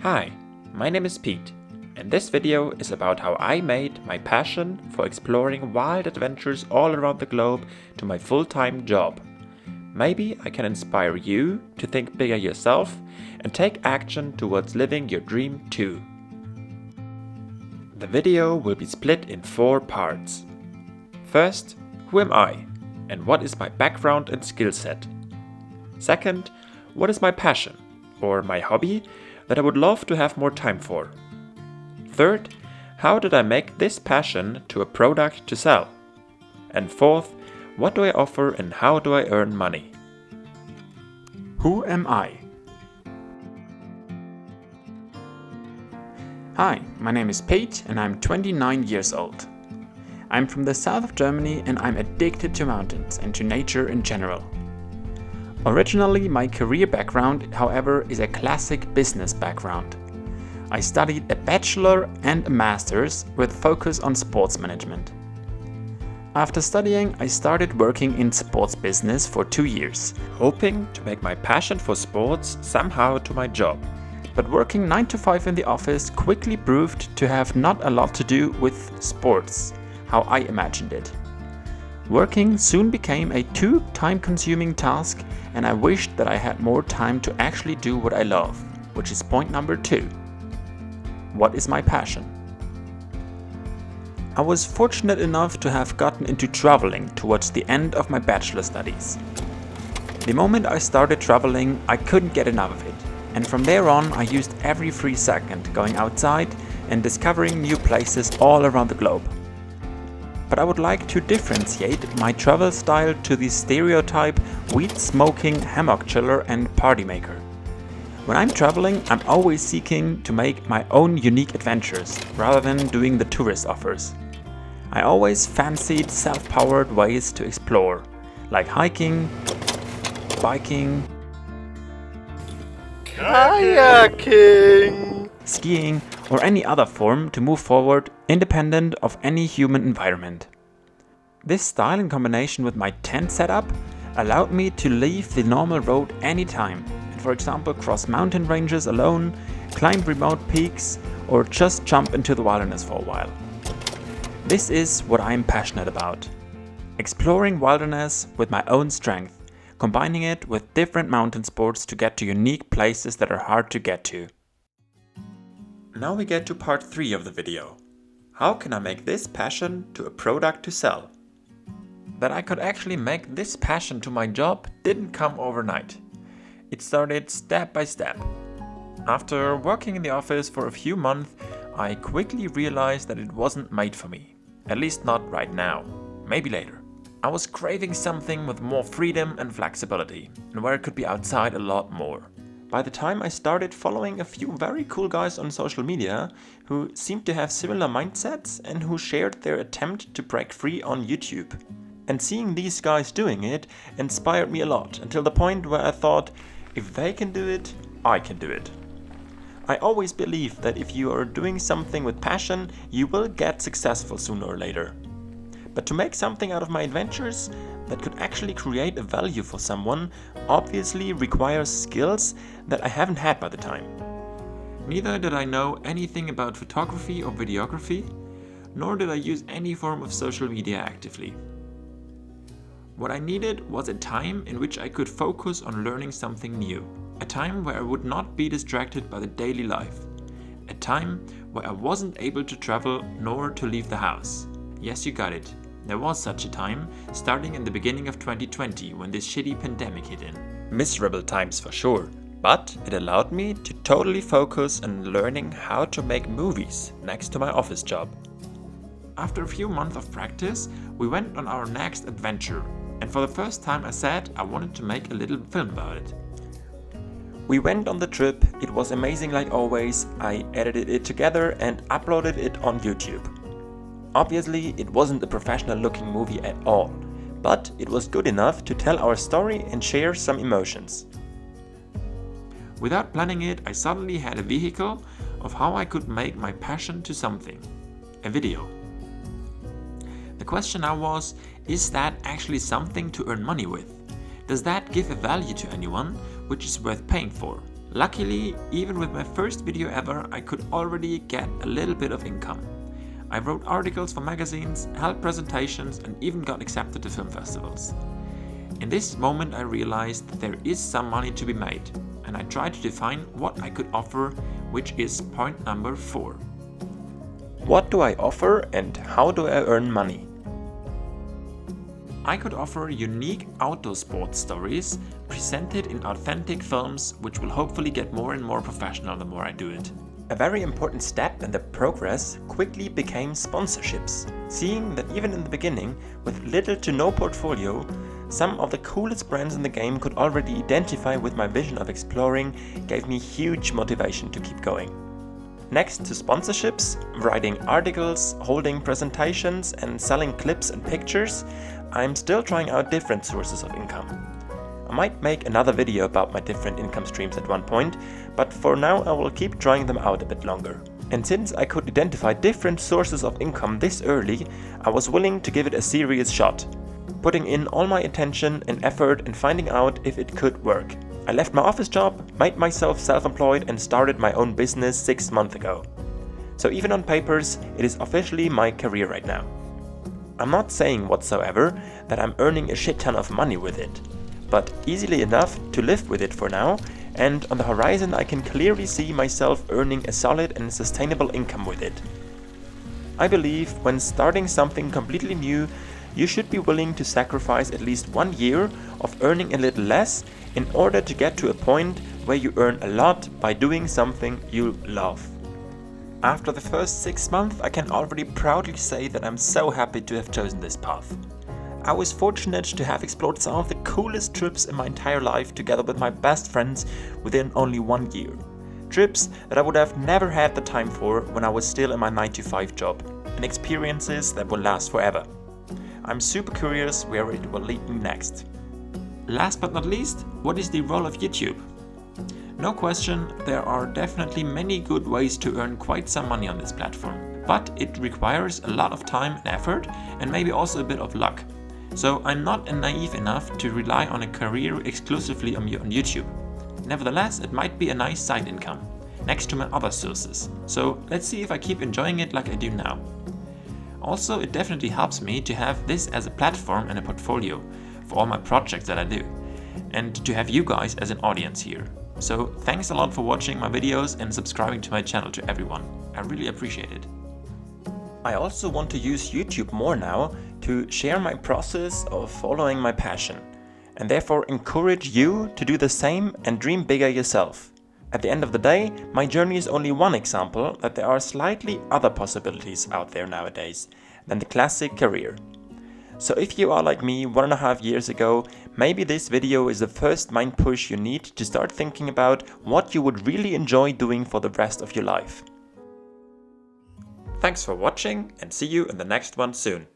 Hi, my name is Pete, and this video is about how I made my passion for exploring wild adventures all around the globe to my full-time job. Maybe I can inspire you to think bigger yourself and take action towards living your dream too. The video will be split in 4 parts. First, who am I, and what is my background and skill set? Second, what is my passion, or my hobby, that I would love to have more time for? Third, how did I make this passion to a product to sell? And fourth, what do I offer and how do I earn money? Who am I? Hi, my name is Pete and I'm 29 years old. I'm from the south of Germany and I'm addicted to mountains and to nature in general. Originally, my career background, however, is a classic business background. I studied a bachelor and a master's with focus on sports management. After studying, I started working in sports business for 2 years, Hoping to make my passion for sports somehow to my job. but working 9 to 5 in the office quickly proved to have not a lot to do with sports, how I imagined it. Working soon became a too time-consuming task, and I wished that I had more time to actually do what I love, which is point number 2. What is my passion? I was fortunate enough to have gotten into traveling towards the end of my bachelor studies. The moment I started traveling, I couldn't get enough of it, and from there on I used every free second going outside and discovering new places all around the globe. But I would like to differentiate my travel style to the stereotype weed-smoking hammock chiller and party maker. When I'm traveling, I'm always seeking to make my own unique adventures rather than doing the tourist offers. I always fancied self-powered ways to explore, like hiking, biking, kayaking, skiing, or any other form to move forward independent of any human environment. This style in combination with my tent setup allowed me to leave the normal road anytime and, for example, cross mountain ranges alone, climb remote peaks, or just jump into the wilderness for a while. This is what I'm passionate about. Exploring wilderness with my own strength, combining it with different mountain sports to get to unique places that are hard to get to. Now we get to part 3 of the video. How can I make this passion to a product to sell? That I could actually make this passion to my job didn't come overnight. It started step by step. After working in the office for a few months, I quickly realized that it wasn't made for me. At least not right now. Maybe later. I was craving something with more freedom and flexibility, and where it could be outside a lot more. By the time I started following a few very cool guys on social media who seemed to have similar mindsets and who shared their attempt to break free on YouTube. And seeing these guys doing it inspired me a lot, until the point where I thought, if they can do it, I can do it. I always believe that if you are doing something with passion, you will get successful sooner or later. But to make something out of my adventures that could actually create a value for someone obviously requires skills that I haven't had by the time. Neither did I know anything about photography or videography, nor did I use any form of social media actively. What I needed was a time in which I could focus on learning something new, a time where I would not be distracted by the daily life, a time where I wasn't able to travel nor to leave the house. Yes, you got it. There was such a time, starting in the beginning of 2020 when this shitty pandemic hit in. Miserable times for sure, but it allowed me to totally focus on learning how to make movies next to my office job. After a few months of practice, we went on our next adventure, and for the first time I said I wanted to make a little film about it. We went on the trip, it was amazing like always, I edited it together and uploaded it on YouTube. Obviously, it wasn't a professional looking movie at all, but it was good enough to tell our story and share some emotions. Without planning it, I suddenly had a vehicle of how I could make my passion to something, a video. The question now was, is that actually something to earn money with? Does that give a value to anyone which is worth paying for? Luckily, even with my first video ever, I could already get a little bit of income. I wrote articles for magazines, held presentations, and even got accepted to film festivals. In this moment I realized that there is some money to be made, and I tried to define what I could offer, which is point number 4. What do I offer and how do I earn money? I could offer unique outdoor sports stories presented in authentic films, which will hopefully get more and more professional the more I do it. A very important step in the progress quickly became sponsorships. Seeing that even in the beginning, with little to no portfolio, some of the coolest brands in the game could already identify with my vision of exploring gave me huge motivation to keep going. Next to sponsorships, writing articles, holding presentations and selling clips and pictures, I'm still trying out different sources of income. I might make another video about my different income streams at one point, but for now I will keep trying them out a bit longer. And since I could identify different sources of income this early, I was willing to give it a serious shot, putting in all my attention and effort and finding out if it could work. I left my office job, made myself self-employed and started my own business 6 months ago. So even on papers, it is officially my career right now. I'm not saying whatsoever that I'm earning a shit ton of money with it, but easily enough to live with it for now, and on the horizon I can clearly see myself earning a solid and sustainable income with it. I believe when starting something completely new, you should be willing to sacrifice at least 1 year of earning a little less in order to get to a point where you earn a lot by doing something you love. After the first 6 months, I can already proudly say that I'm so happy to have chosen this path. I was fortunate to have explored some of the coolest trips in my entire life together with my best friends within only 1 year. Trips that I would have never had the time for when I was still in my 9-to-5 job, and experiences that will last forever. I'm super curious where it will lead me next. Last but not least, what is the role of YouTube? No question, there are definitely many good ways to earn quite some money on this platform, but it requires a lot of time and effort and maybe also a bit of luck. So I'm not naive enough to rely on a career exclusively on YouTube. Nevertheless, it might be a nice side income, next to my other sources. So let's see if I keep enjoying it like I do now. Also, it definitely helps me to have this as a platform and a portfolio for all my projects that I do, and to have you guys as an audience here. So thanks a lot for watching my videos and subscribing to my channel to everyone. I really appreciate it. I also want to use YouTube more now to share my process of following my passion, and therefore encourage you to do the same and dream bigger yourself. At the end of the day, my journey is only one example that there are slightly other possibilities out there nowadays than the classic career. So if you are like me 1.5 years ago, maybe this video is the first mind push you need to start thinking about what you would really enjoy doing for the rest of your life. Thanks for watching and see you in the next one soon.